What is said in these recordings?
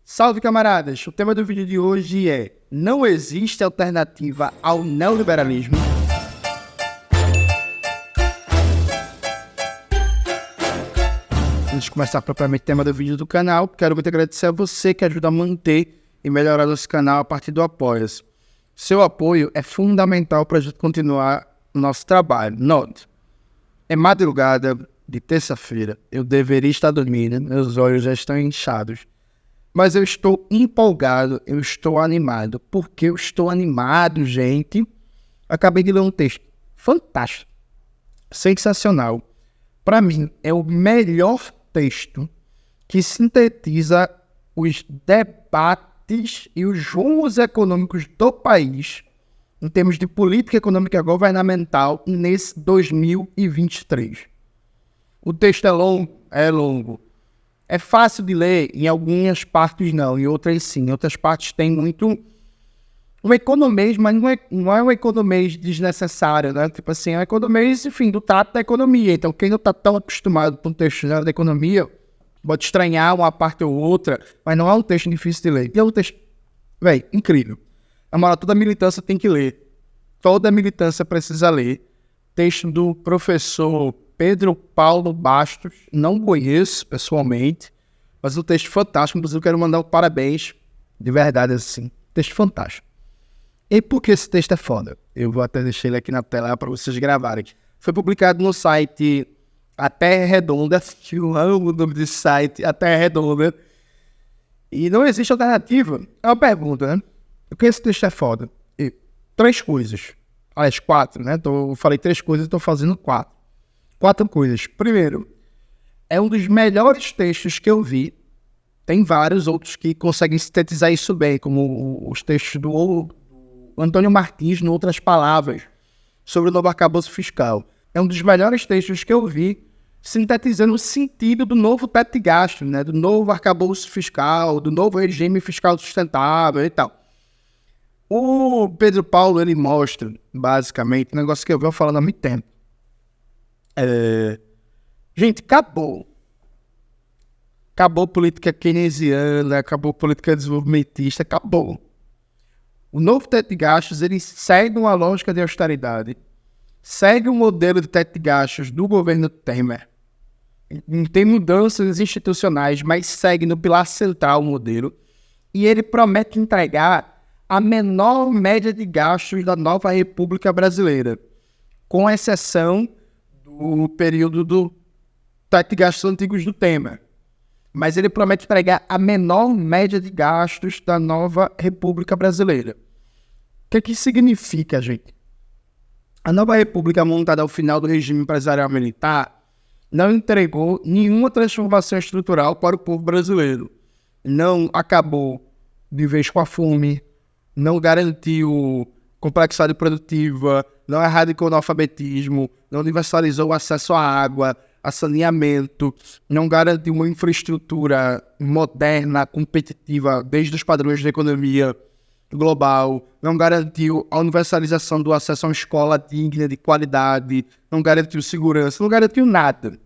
Salve, camaradas! O tema do vídeo de hoje é: não existe alternativa ao neoliberalismo? Antes de começar propriamente o tema do vídeo do canal, quero muito agradecer a você que ajuda a manter e melhorar nosso canal a partir do Apoia-se. Seu apoio é fundamental para a gente continuar o nosso trabalho. Note, é madrugada de terça-feira, eu deveria estar dormindo, meus olhos já estão inchados. Mas eu estou empolgado, eu estou animado. Por que eu estou animado, gente? Acabei de ler um texto fantástico, sensacional. Para mim, é o melhor texto que sintetiza os debates e os rumos econômicos do país em termos de política econômica governamental nesse 2023. O texto é longo. É fácil de ler, em algumas partes não, em outras sim. Em outras partes tem muito um economês, mas não é um economês desnecessário, né? Tipo assim, é um economês, enfim, do tato da economia. Então, quem não está tão acostumado com o texto da economia, pode estranhar uma parte ou outra, mas não é um texto difícil de ler. E é um texto, incrível. Na moral, toda militância tem que ler. Toda militância precisa ler. Texto do professor Pedro Paulo Bastos, não conheço pessoalmente, mas um texto fantástico, inclusive eu quero mandar um parabéns, de verdade assim, texto fantástico. E por que esse texto é foda? Eu vou até deixar ele aqui na tela para vocês gravarem. Foi publicado no site A Terra é Redonda, que eu amo o nome desse site, A Terra é Redonda, e não existe alternativa. É uma pergunta, né? Por que esse texto é foda? E 3 coisas, aliás 4, né? Eu falei 3 coisas e estou fazendo 4. 4 coisas. Primeiro, é um dos melhores textos que eu vi. Tem vários outros que conseguem sintetizar isso bem, como os textos do Antônio Martins, em outras palavras, sobre o novo arcabouço fiscal. É um dos melhores textos que eu vi, sintetizando o sentido do novo teto de gastos, né? Do novo arcabouço fiscal, do novo regime fiscal sustentável e tal. O Pedro Paulo, ele mostra, basicamente, um negócio que eu venho falando há muito tempo. Gente, acabou política keynesiana, acabou política desenvolvimentista, acabou. O novo teto de gastos, ele segue uma lógica de austeridade, segue um modelo de teto de gastos do governo Temer. Não tem mudanças institucionais, mas segue no pilar central o modelo, e ele promete entregar a menor média de gastos da nova República Brasileira, com exceção do período do teto de gastos antigos do Temer. Mas ele promete entregar a menor média de gastos da nova República Brasileira. O que é que isso significa, gente? A nova República, montada ao final do regime empresarial militar, não entregou nenhuma transformação estrutural para o povo brasileiro. Não acabou de vez com a fome, não garantiu complexidade produtiva, não erradicou o analfabetismo, não universalizou o acesso à água, a saneamento, não garantiu uma infraestrutura moderna, competitiva, desde os padrões da economia global, não garantiu a universalização do acesso a uma escola digna, de qualidade, não garantiu segurança, não garantiu nada.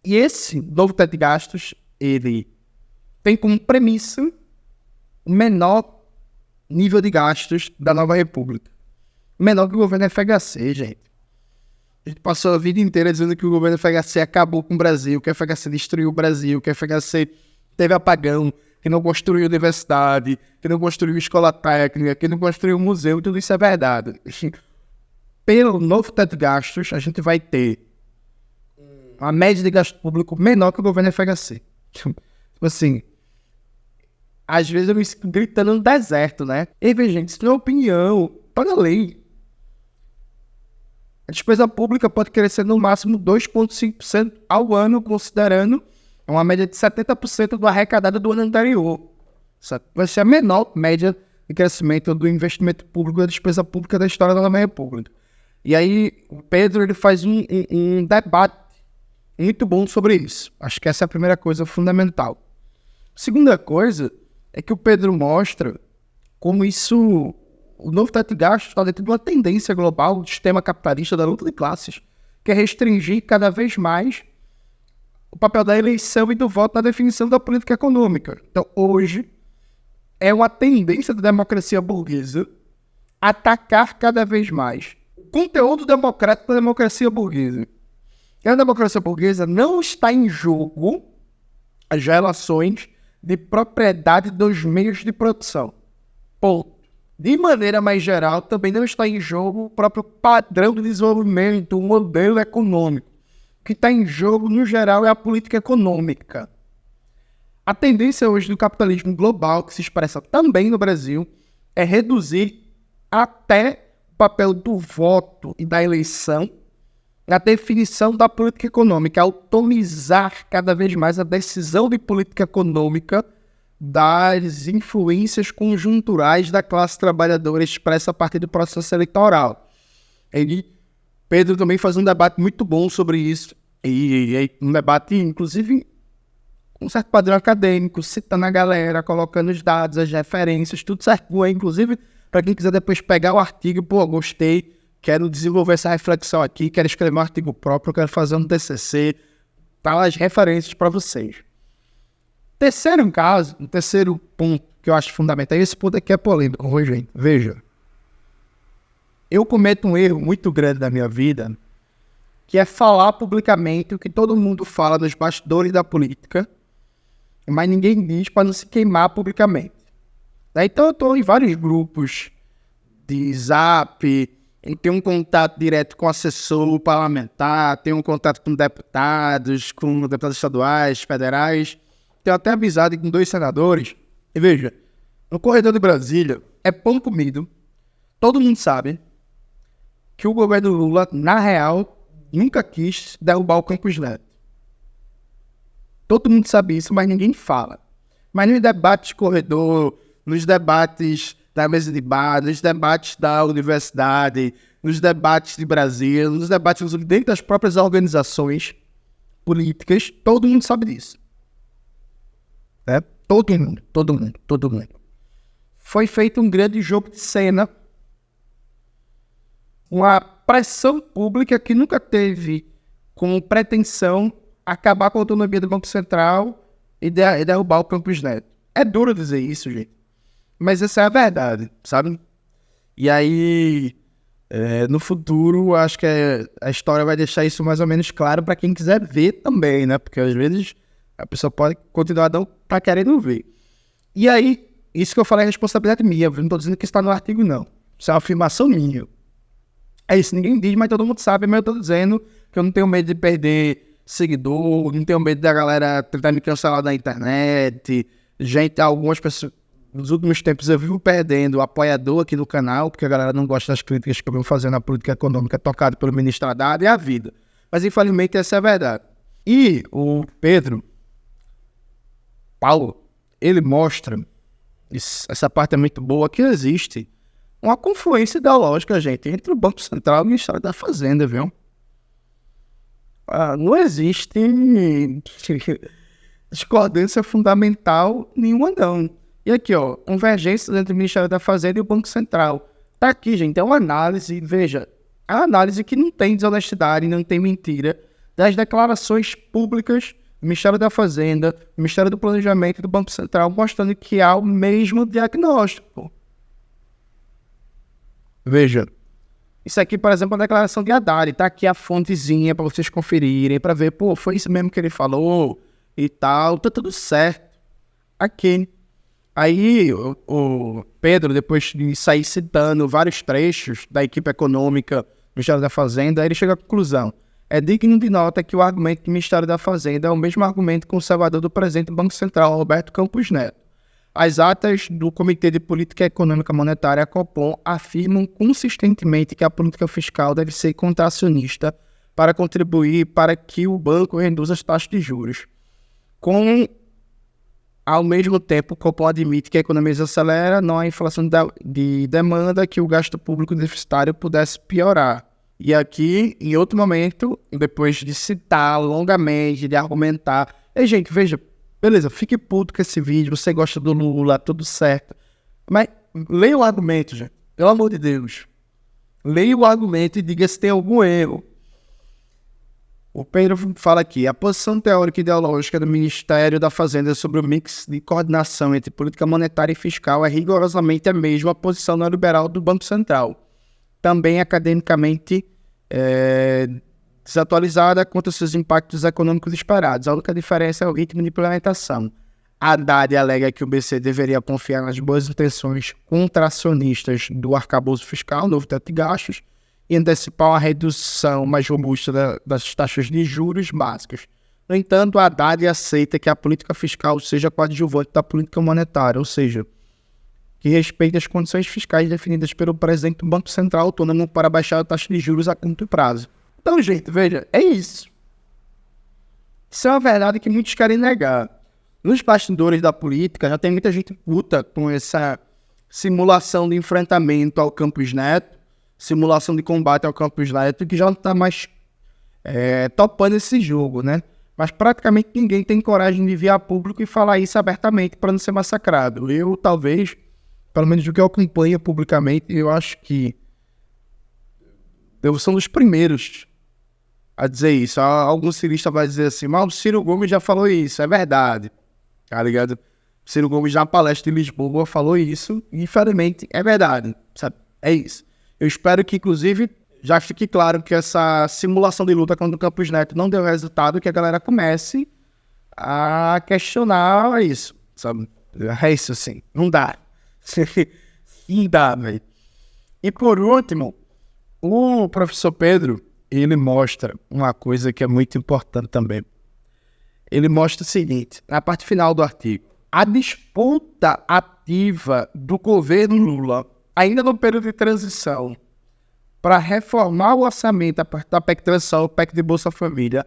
E esse novo teto de gastos, ele tem como premissa o menor nível de gastos da nova república. Menor que o governo FHC, gente. A gente passou a vida inteira dizendo que o governo FHC acabou com o Brasil, que o FHC destruiu o Brasil, que o FHC teve apagão, que não construiu universidade, que não construiu escola técnica, que não construiu museu, tudo isso é verdade. Pelo novo teto de gastos, a gente vai ter uma média de gasto público menor que o governo FHC. Tipo assim, às vezes eu me sinto gritando no deserto, né? E veja, gente, isso não é opinião, tá na lei. A despesa pública pode crescer no máximo 2,5% ao ano, considerando uma média de 70% do arrecadado do ano anterior. Vai ser a menor média de crescimento do investimento público e da despesa pública da história da nova república. E aí, o Pedro ele faz um debate muito bom sobre isso. Acho que essa é a primeira coisa fundamental. Segunda coisa é que o Pedro mostra como isso, o novo teto de gastos está dentro de uma tendência global do sistema capitalista da luta de classes, que é restringir cada vez mais o papel da eleição e do voto na definição da política econômica. Então, hoje, é uma tendência da democracia burguesa atacar cada vez mais o conteúdo democrático da democracia burguesa. E a democracia burguesa não está em jogo as relações de propriedade dos meios de produção. Ponto. De maneira mais geral, também não está em jogo o próprio padrão de desenvolvimento, o modelo econômico. O que está em jogo, no geral, é a política econômica. A tendência hoje do capitalismo global, que se expressa também no Brasil, é reduzir até o papel do voto e da eleição na definição da política econômica, autonomizar cada vez mais a decisão de política econômica das influências conjunturais da classe trabalhadora expressa a partir do processo eleitoral. Pedro também faz um debate muito bom sobre isso, e um debate, inclusive, com um certo padrão acadêmico, citando a galera, colocando os dados, as referências, tudo certo. Inclusive, para quem quiser depois pegar o artigo, gostei, quero desenvolver essa reflexão aqui, quero escrever um artigo próprio, quero fazer um TCC, tá lá as referências para vocês. Terceiro caso, um terceiro ponto que eu acho fundamental, esse ponto aqui é polêmico, gente. Veja, eu cometo um erro muito grande na minha vida, que é falar publicamente o que todo mundo fala nos bastidores da política, mas ninguém diz para não se queimar publicamente. Então eu estou em vários grupos de Zap, tenho um contato direto com assessor parlamentar, tenho um contato com deputados estaduais, federais, tenho até amizade com 2 senadores. E veja, no corredor de Brasília, é pão comido, todo mundo sabe que o governo Lula, na real, nunca quis derrubar o Campos Neto. Todo mundo sabe isso, mas ninguém fala. Mas nos debates de corredor, nos debates da mesa de bar, nos debates da universidade, nos debates de Brasília, nos debates dentro das próprias organizações políticas, todo mundo sabe disso. Todo mundo. Foi feito um grande jogo de cena, uma pressão pública que nunca teve como pretensão acabar com a autonomia do Banco Central e derrubar o Campos Neto. É duro dizer isso, gente, mas essa é a verdade, sabe? E aí, no futuro, acho que a história vai deixar isso mais ou menos claro para quem quiser ver também, né? Porque às vezes a pessoa pode continuar não tá querendo ver. E aí, isso que eu falei é responsabilidade minha, eu não estou dizendo que isso está no artigo, não. Isso é uma afirmação minha. É isso, ninguém diz, mas todo mundo sabe, mas eu estou dizendo que eu não tenho medo de perder seguidor, não tenho medo da galera tentar me cancelar da internet. Gente, algumas pessoas, nos últimos tempos eu vivo perdendo apoiador aqui no canal, porque a galera não gosta das críticas que eu venho fazendo na política econômica tocada pelo ministro Haddad e a vida. Mas infelizmente essa é a verdade. E o Paulo, ele mostra, essa parte é muito boa, que existe uma confluência ideológica, gente, entre o Banco Central e o Ministério da Fazenda, viu? Não existe discordância fundamental nenhuma, não. E aqui, convergência entre o Ministério da Fazenda e o Banco Central. Tá aqui, gente, é uma análise, veja, é uma análise que não tem desonestidade, não tem mentira, das declarações públicas do Ministério da Fazenda, do Ministério do Planejamento e do Banco Central, mostrando que há o mesmo diagnóstico. Veja, isso aqui, por exemplo, é uma declaração de Haddad, tá aqui a fontezinha para vocês conferirem, para ver, foi isso mesmo que ele falou e tal, tá tudo certo. Aqui. Aí o Pedro, depois de sair citando vários trechos da equipe econômica do Ministério da Fazenda, ele chega à conclusão: é digno de nota que o argumento do Ministério da Fazenda é o mesmo argumento conservador do presidente do Banco Central, Roberto Campos Neto. As atas do Comitê de Política Econômica Monetária, Copom, afirmam consistentemente que a política fiscal deve ser contracionista para contribuir para que o banco reduza as taxas de juros. Ao mesmo tempo, o Copom admite que a economia desacelera, não há inflação de demanda, que o gasto público deficitário pudesse piorar. E aqui, em outro momento, depois de citar longamente, de argumentar, gente, veja, beleza, fique puto com esse vídeo, você gosta do Lula, tudo certo, mas leia o argumento, gente, pelo amor de Deus. Leia o argumento e diga se tem algum erro. O Pedro fala aqui, a posição teórica e ideológica do Ministério da Fazenda sobre o mix de coordenação entre política monetária e fiscal é rigorosamente a mesma posição neoliberal do Banco Central, também academicamente desatualizada quanto aos seus impactos econômicos esperados. A única diferença é o ritmo de implementação. Haddad alega que o BC deveria confiar nas boas intenções contracionistas do arcabouço fiscal, novo teto de gastos, e antecipar uma redução mais robusta das taxas de juros básicas. No entanto, Haddad aceita que a política fiscal seja coadjuvante da política monetária, ou seja, que respeite as condições fiscais definidas pelo presidente do Banco Central autônomo para baixar a taxa de juros a curto prazo. Então, gente, veja, é isso. Isso é uma verdade que muitos querem negar. Nos bastidores da política, já tem muita gente puta com essa simulação de enfrentamento ao Campos Neto, simulação de combate ao Campos Neto, que já não está mais topando esse jogo, né? Mas praticamente ninguém tem coragem de vir a público e falar isso abertamente para não ser massacrado. Eu, talvez, pelo menos do que eu acompanho publicamente, eu acho que eu sou um dos primeiros a dizer isso. Algum cirista vai dizer assim, mas o Ciro Gomes já falou isso, é verdade. Tá ligado? O Ciro Gomes, na palestra de Lisboa, falou isso, e infelizmente é verdade, sabe? É isso. Eu espero que, inclusive, já fique claro que essa simulação de luta contra o Campos Neto não deu resultado, que a galera comece a questionar isso, sabe? É isso, assim. Não dá. Não dá, velho. E, por último, o professor Pedro, ele mostra uma coisa que é muito importante também. Ele mostra o seguinte, na parte final do artigo, a disputa ativa do governo Lula, ainda no período de transição, para reformar o orçamento a partir da PEC Transição, o PEC de Bolsa Família,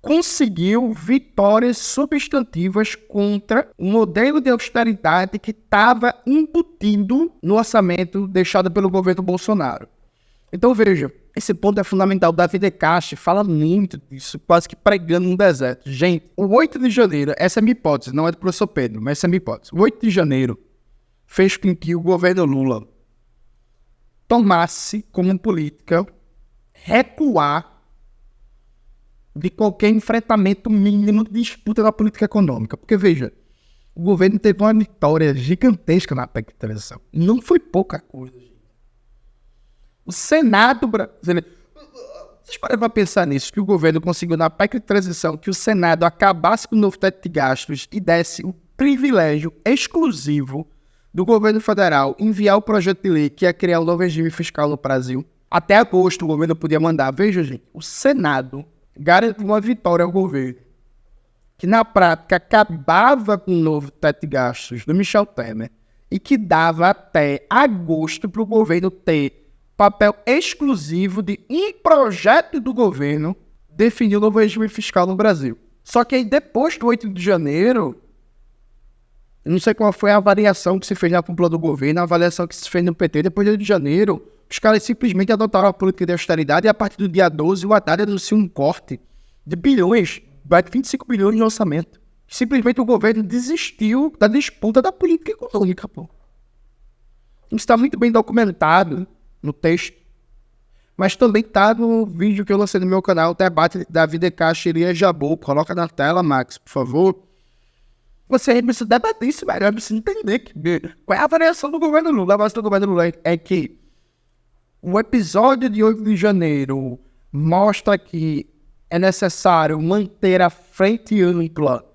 conseguiu vitórias substantivas contra o modelo de austeridade que estava embutido no orçamento deixado pelo governo Bolsonaro. Então, veja, esse ponto é fundamental. O Davi De Castro fala muito disso, quase que pregando no deserto. Gente, o 8 de janeiro, essa é a minha hipótese, não é do professor Pedro, mas essa é a minha hipótese. O 8 de janeiro fez com que o governo Lula tomasse como política recuar de qualquer enfrentamento mínimo de disputa da política econômica. Porque, veja, o governo teve uma vitória gigantesca na PEC de transição. Não foi pouca coisa, gente. O Senado brasileiro... Vocês param para pensar nisso, que o governo conseguiu na PEC de transição que o Senado acabasse com o novo teto de gastos e desse o privilégio exclusivo do governo federal enviar o projeto de lei que ia criar o novo regime fiscal no Brasil. Até agosto o governo podia mandar. Veja, gente, o Senado garantiu uma vitória ao governo, que na prática acabava com o novo teto de gastos do Michel Temer e que dava até agosto para o governo ter papel exclusivo de um projeto do governo definir o novo regime fiscal no Brasil. Só que aí depois do 8 de janeiro, não sei qual foi a avaliação que se fez na cúpula do governo, a avaliação que se fez no PT, depois do 8 de janeiro, os caras simplesmente adotaram a política de austeridade e a partir do dia 12 o Haddad anunciou um corte de bilhões, vai de 25 bilhões de orçamento. Simplesmente o governo desistiu da disputa da política econômica, pô. Isso está muito bem documentado no texto, mas também está no vídeo que eu lancei no meu canal, o debate de Davi De Castro e Elias Jabbour. Coloca na tela, Max, por favor. Você precisa debater isso melhor, precisa entender qual é a avaliação do governo Lula. A avaliação do governo Lula é que o episódio de 8 de janeiro mostra que é necessário manter a frente ampla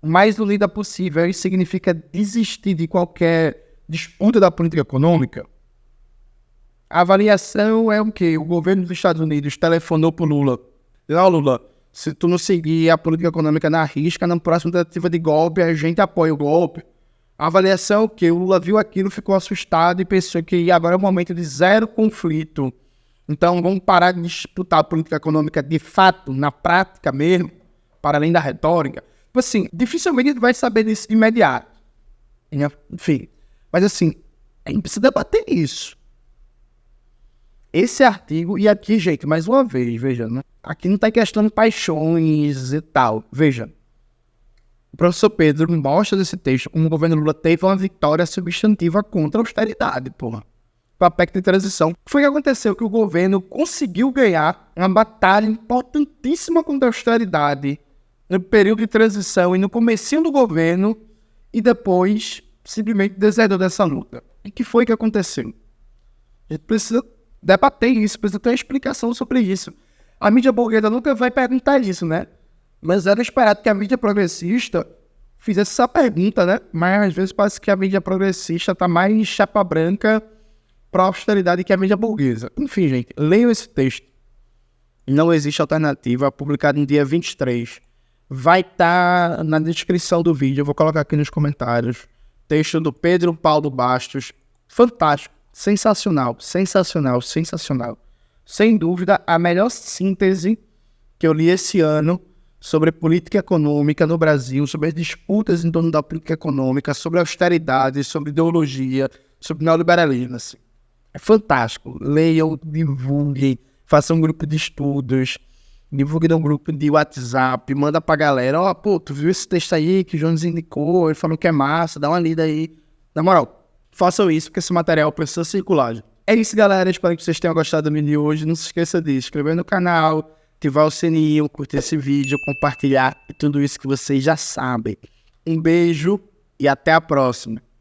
o mais unida possível. Isso significa desistir de qualquer disputa da política econômica. A avaliação é o quê? O governo dos Estados Unidos telefonou para o Lula. Não, Lula, se tu não seguir a política econômica na risca, na próxima tentativa de golpe, a gente apoia o golpe. A avaliação é o quê? O Lula viu aquilo, ficou assustado e pensou que agora é o momento de zero conflito. Então vamos parar de disputar a política econômica de fato, na prática mesmo, para além da retórica. Tipo assim, dificilmente a gente vai saber disso de imediato. Enfim, mas assim, a gente precisa debater isso. Esse artigo, e aqui, gente, mais uma vez, veja, né? Aqui não está questão de paixões e tal. Veja, o professor Pedro mostra nesse texto como o governo Lula teve uma vitória substantiva contra a austeridade, porra. para a PEC de transição. Foi o que aconteceu, que o governo conseguiu ganhar uma batalha importantíssima contra a austeridade no período de transição e no comecinho do governo, e depois simplesmente deserdou dessa luta. E o que foi que aconteceu? A gente precisa debater isso, precisa ter uma explicação sobre isso. A mídia burguesa nunca vai perguntar isso, né? Mas era esperado que a mídia progressista fizesse essa pergunta, né? Mas às vezes parece que a mídia progressista tá mais chapa branca para a austeridade que a mídia burguesa. Enfim, gente, leiam esse texto. Não existe alternativa, publicado em dia 23. Vai estar na descrição do vídeo, eu vou colocar aqui nos comentários. Texto do Pedro Paulo Bastos. Fantástico, sensacional, sensacional, sensacional. Sem dúvida, a melhor síntese que eu li esse ano sobre política econômica no Brasil, sobre as disputas em torno da política econômica, sobre austeridade, sobre ideologia, sobre neoliberalismo. Assim. É fantástico. Leiam, divulguem, façam um grupo de estudos, divulguem num grupo de WhatsApp, manda pra galera, ó, pô, tu viu esse texto aí que o Jones indicou, ele falou que é massa, dá uma lida aí. Na moral, façam isso, porque esse material precisa circular. É isso, galera. Espero que vocês tenham gostado do vídeo de hoje. Não se esqueça de se inscrever no canal, ativar o sininho, curtir esse vídeo, compartilhar e tudo isso que vocês já sabem. Um beijo e até a próxima.